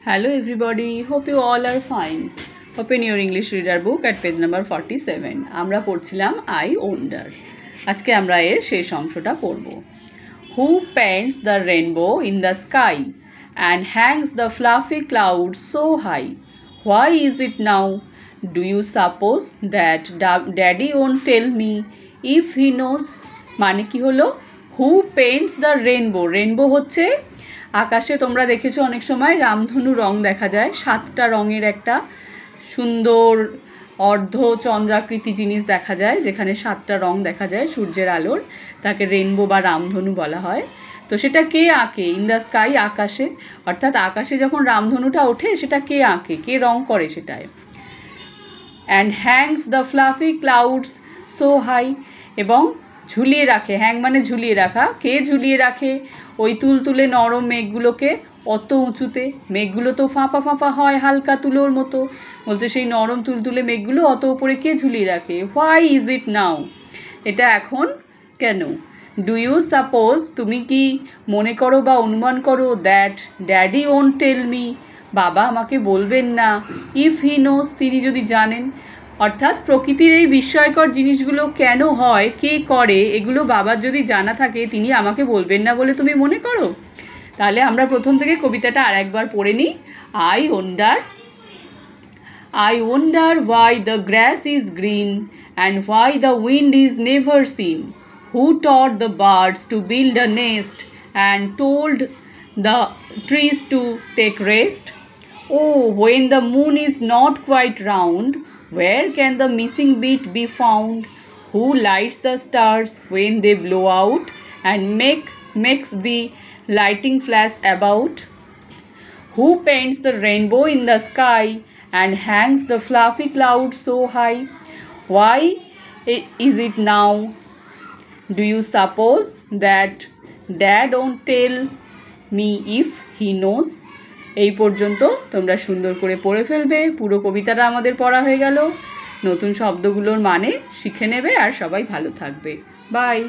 Hello everybody, hope you all are fine. Open your English reader book at page number 47. আমরা পড়ছিলাম I wonder. আজকে আমরা এর শেষ অংশটা পড়ব। Who paints the rainbow in the sky and hangs the fluffy clouds so high? Why is it now? Do you suppose that daddy won't tell me if he knows? মানে কি হলো? Who paints the rainbow? Rainbow হচ্ছে আকাশে তোমরা দেখেছো অনেক সময় রামধনু রং দেখা যায়, 7টা রঙের একটা সুন্দর অর্ধ চন্দ্রাকৃতি জিনিস দেখা যায়, যেখানে 7টা রং দেখা যায় সূর্যের আলোর, তাকে রেইনবো বা রামধনু বলা হয়। তো সেটা কে আঁকে? ইন দ্য স্কাই, আকাশে, অর্থাৎ আকাশে যখন রামধনুটা ওঠে সেটা কে আঁকে, কে রং করে সেটায়। And hangs the fluffy clouds so high, এবং ঝুলিয়ে রাখে, হ্যাং মানে ঝুলিয়ে রাখা, কে ঝুলিয়ে রাখে ওই তুলতুলে নরম মেঘগুলোকে অত উঁচুতে? মেঘগুলো তো ফাঁপা ফাঁপা হয় হালকা তুলোর মতো, বলতে সেই নরম তুলতুলে মেঘগুলো অত উপরে কে ঝুলিয়ে রাখে? হোয়াই ইজ ইট নাও? এটা এখন কেন? ডু ইউ সাপোজ, তুমি কি মনে করো বা অনুমান করো, that daddy won't tell me, বাবা আমাকে বলবেন না, ইফ হি নোস, তিনি যদি জানেন। অর্থাৎ প্রকৃতির এই বিস্ময়কর জিনিসগুলো কেন হয়, কে করে, এগুলো বাবার যদি জানা থাকে তিনি আমাকে বলবেন না বলে তুমি মনে করো? তাহলে আমরা প্রথম থেকে কবিতাটা আর একবার পড়ে নিই। I wonder why the grass is green and why the wind is never seen. Who taught the birds to build a nest and told the trees to take rest? Oh, when the moon is not quite round, where can the missing bit be found? Who lights the stars when they blow out and makes the lighting flash about? Who paints the rainbow in the sky and hangs the fluffy clouds so high? Why is it now? Do you suppose that dad won't tell me if he knows? এই পর্যন্ত তোমরা সুন্দর করে পড়ে ফেলবে। পুরো কবিতাটা আমাদের পড়া হয়ে গেল। নতুন শব্দগুলোর মানে শিখে নেবে আর সবাই ভালো থাকবে। বাই।